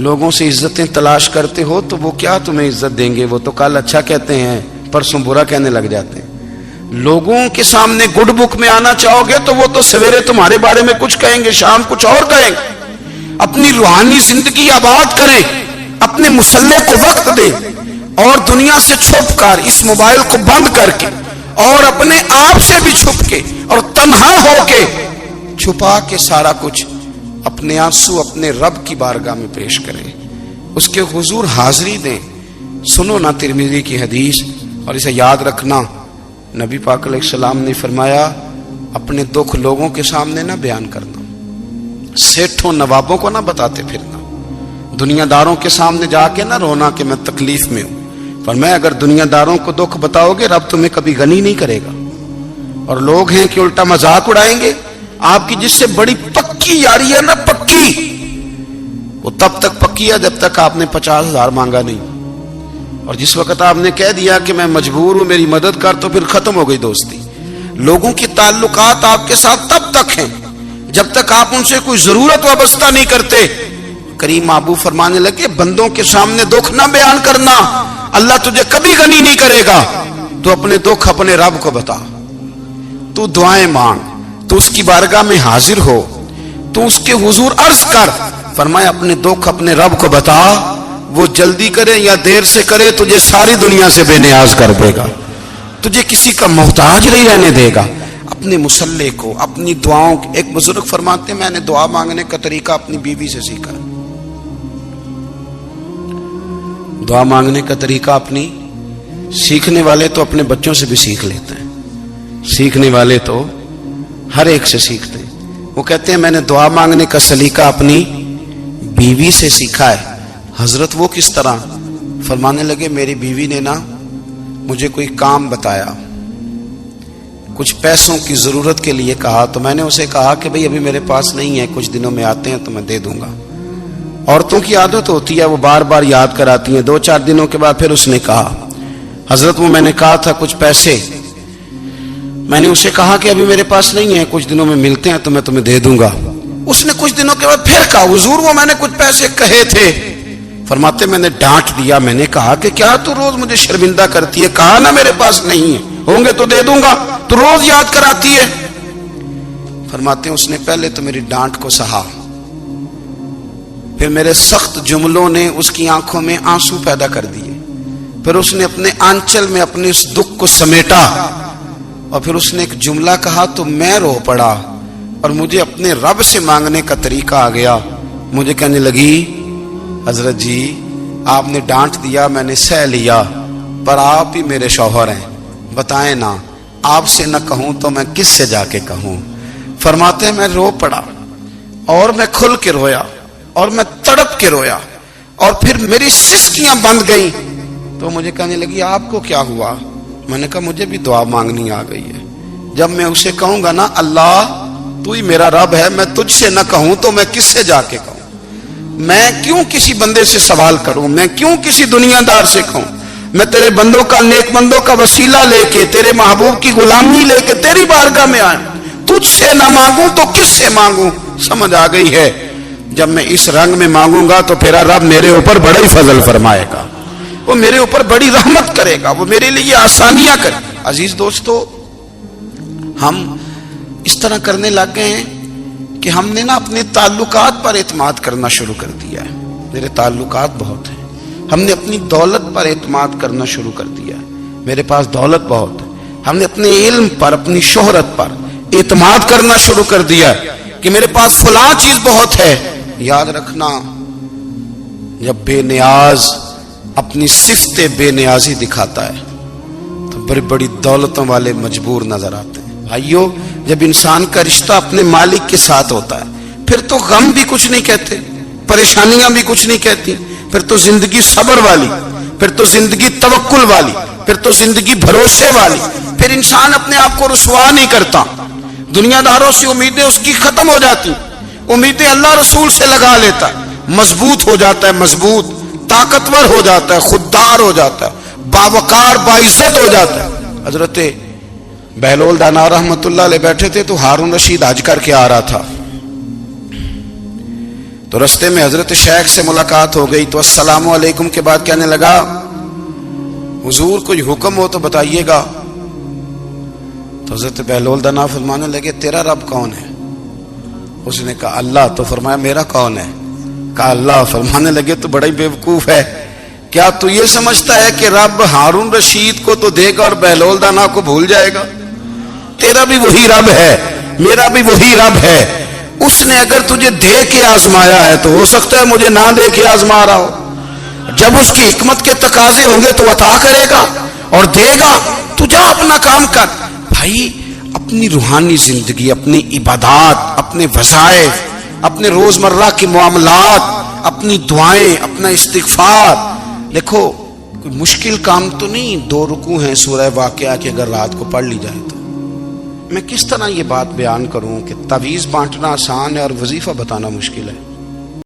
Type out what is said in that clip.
لوگوں سے عزتیں تلاش کرتے ہو تو وہ کیا تمہیں عزت دیں گے؟ وہ تو کل اچھا کہتے ہیں، پرسوں برا کہنے لگ جاتے ہیں۔ لوگوں کے سامنے گڈ بک میں آنا چاہو گے تو وہ تو سویرے تمہارے بارے میں کچھ کہیں گے، شام کچھ اور کہیں گے۔ اپنی روحانی زندگی آباد کریں، اپنے مسلح کو وقت دیں، اور دنیا سے چھپ کر، اس موبائل کو بند کر کے اور اپنے آپ سے بھی چھپ کے اور تنہا ہو کے چھپا کے سارا کچھ اپنے آنسو اپنے رب کی بارگاہ میں پیش کریں، اس کے حضور حاضری دیں۔ سنو نا ترمذی کی حدیث، اور اسے یاد رکھنا، نبی پاک علیہ السلام نے فرمایا اپنے دکھ لوگوں کے سامنے نہ بیان کرنا، سیٹھوں نوابوں کو نہ بتاتے پھرنا، دنیا داروں کے سامنے جا کے نہ رونا کہ میں تکلیف میں ہوں۔ فرمایا اگر دنیا داروں کو دکھ بتاؤ گے رب تمہیں کبھی غنی نہیں کرے گا۔ اور لوگ ہیں کہ الٹا مذاق اڑائیں گے آپ کی، جس سے بڑی پکی یاری ہے نا، پکی، وہ تب تک پکی ہے جب تک آپ نے 50,000 مانگا نہیں، اور جس وقت آپ نے کہہ دیا کہ میں مجبور ہوں میری مدد کر، تو پھر ختم ہو گئی دوستی۔ لوگوں کی تعلقات آپ کے ساتھ تب تک ہیں جب تک آپ ان سے کوئی ضرورت وابستہ نہیں کرتے۔ کریم محبوب فرمانے لگے بندوں کے سامنے دکھ نہ بیان کرنا، اللہ تجھے کبھی غنی نہیں کرے گا۔ تو اپنے دکھ اپنے رب کو بتا، تو دعائیں مانگ، تو اس کی بارگاہ میں حاضر ہو، تو اس کے حضور عرض کر۔ فرمایا اپنے دکھ اپنے رب کو بتا، وہ جلدی کرے یا دیر سے کرے تجھے ساری دنیا سے بے نیاز کر دے گا، تجھے کسی کا محتاج نہیں رہنے دے گا۔ اپنے مسلح کو، اپنی دعاؤں، ایک بزرگ فرماتے ہیں میں نے دعا مانگنے کا طریقہ اپنی بیوی سے سیکھا، دعا مانگنے کا طریقہ اپنی، سیکھنے والے تو اپنے بچوں سے بھی سیکھ لیتے ہیں، سیکھنے والے تو ہر ایک سے سیکھتے ہیں۔ وہ کہتے ہیں میں نے دعا مانگنے کا سلیقہ اپنی بیوی سے سیکھا ہے۔ حضرت وہ کس طرح؟ فرمانے لگے میری بیوی نے نا مجھے کوئی کام بتایا، کچھ پیسوں کی ضرورت کے لیے کہا، تو میں نے اسے کہا کہ بھئی ابھی میرے پاس نہیں ہے، کچھ دنوں میں آتے ہیں تو میں دے دوں گا۔ عورتوں کی عادت ہوتی ہے وہ بار بار یاد کراتی ہیں، 2-4 دنوں کے بعد پھر اس نے کہا حضرت وہ میں نے کہا تھا کچھ پیسے، میں نے اسے کہا کہ ابھی میرے پاس نہیں ہے، کچھ دنوں میں ملتے ہیں تو میں تمہیں دے دوں گا۔ اس نے کچھ دنوں کے بعد پھر کہا حضور وہ میں نے کچھ پیسے کہے تھے۔ فرماتے میں نے ڈانٹ دیا، میں نے کہا کہ کیا تو روز مجھے شرمندہ کرتی ہے، کہا نا میرے پاس نہیں ہے، ہوں گے تو دے دوں گا، تو روز یاد کراتی ہے۔ فرماتے ہیں اس نے پہلے تو میری ڈانٹ کو سہا، پھر میرے سخت جملوں نے اس کی آنکھوں میں آنسو پیدا کر دیے، پھر اس نے اپنے آنچل میں اپنے اس دکھ کو سمیٹا، اور پھر اس نے ایک جملہ کہا تو میں رو پڑا، اور مجھے اپنے رب سے مانگنے کا طریقہ آ گیا۔ مجھے کہنے لگی حضرت جی آپ نے ڈانٹ دیا، میں نے سہ لیا، پر آپ ہی میرے شوہر ہیں، بتائیں نا آپ سے نہ کہوں تو میں کس سے جا کے کہوں۔ فرماتے ہیں میں رو پڑا، اور میں کھل کے رویا، اور میں تڑپ کے رویا، اور پھر میری سسکیاں بند گئیں۔ تو مجھے کہنے لگی آپ کو کیا ہوا؟ میں نے کہا مجھے بھی دعا مانگنی آ گئی ہے، جب میں اسے کہوں گا نا اللہ تو ہی میرا رب ہے، میں تجھ سے نہ کہوں تو میں کس سے جا کے کہوں؟ میں کیوں کسی بندے سے سوال کروں؟ میں کیوں کسی دنیا دار سے کہوں؟ میں تیرے بندوں کا، نیک بندوں کا وسیلہ لے کے، تیرے محبوب کی غلامی لے کے تیری بارگاہ میں آئیں، تجھ سے نہ مانگوں تو کس سے مانگوں؟ سمجھ آ گئی ہے؟ جب میں اس رنگ میں مانگوں گا تو پھر رب میرے اوپر بڑا ہی فضل فرمائے گا، وہ میرے اوپر بڑی رحمت کرے گا، وہ میرے لیے آسانیاں کرے گا۔ عزیز دوستو، ہم اس طرح کرنے لگ گئے ہیں کہ ہم نے نا اپنے تعلقات پر اعتماد کرنا شروع کر دیا ہے۔ میرے تعلقات بہت ہیں، ہم نے اپنی دولت پر اعتماد کرنا شروع کر دیا ہے، میرے پاس دولت بہت ہے۔ ہم نے اپنے علم پر، اپنی شہرت پر اعتماد کرنا شروع کر دیا ہے کہ میرے پاس فلاں چیز بہت ہے۔ یاد رکھنا جب بے نیاز اپنی صفت بے نیازی دکھاتا ہے تو بڑی بڑی دولتوں والے مجبور نظر آتے ہیں۔ بھائیو جب انسان کا رشتہ اپنے مالک کے ساتھ ہوتا ہے پھر تو غم بھی کچھ نہیں کہتے، پریشانیاں بھی کچھ نہیں کہتی، پھر تو زندگی صبر والی، پھر تو زندگی توکل والی، پھر تو زندگی بھروسے والی، پھر انسان اپنے آپ کو رسوا نہیں کرتا، دنیا داروں سے امیدیں اس کی ختم ہو جاتی، امیدیں اللہ رسول سے لگا لیتا ہے، مضبوط ہو جاتا ہے، مضبوط، طاقتور ہو جاتا ہے، خوددار ہو جاتا ہے، باوقار باعزت ہو جاتا ہے۔ حضرت بہلول دانا رحمت اللہ علیہ بیٹھے تھے تو ہارون رشید حج کر کے آ رہا تھا، تو رستے میں حضرت شیخ سے ملاقات ہو گئی تو السلام علیکم کے بعد کہنے لگا حضور کوئی حکم ہو تو بتائیے گا. تو حضرت بہلول دنا فرمانے لگے تیرا رب کون ہے؟ اس نے کہا اللہ. تو فرمایا میرا کون ہے؟ کہا اللہ. فرمانے لگے تو بڑا ہی بیوقوف ہے، کیا تو یہ سمجھتا ہے کہ رب ہارون رشید کو تو دے گا اور بہلول دانا کو بھول جائے گا؟ تیرا بھی وہی رب ہے، میرا بھی وہی رب ہے. اس نے اگر تجھے دے کے آزمایا ہے تو ہو سکتا ہے مجھے نہ دے کے آزما رہا ہو. جب اس کی حکمت کے تقاضے ہوں گے تو عطا کرے گا اور دے گا. تو جا اپنا کام کر. بھائی اپنی روحانی زندگی، اپنی عبادات، اپنے وظائف، اپنے روزمرہ کے معاملات، اپنی دعائیں، اپنا استغفار. دیکھو کوئی مشکل کام تو نہیں 2 رکوع ہیں سورہ واقعہ کہ اگر رات کو پڑھ لی جائے تو. میں کس طرح یہ بات بیان کروں کہ تعویذ بانٹنا آسان ہے اور وظیفہ بتانا مشکل ہے؟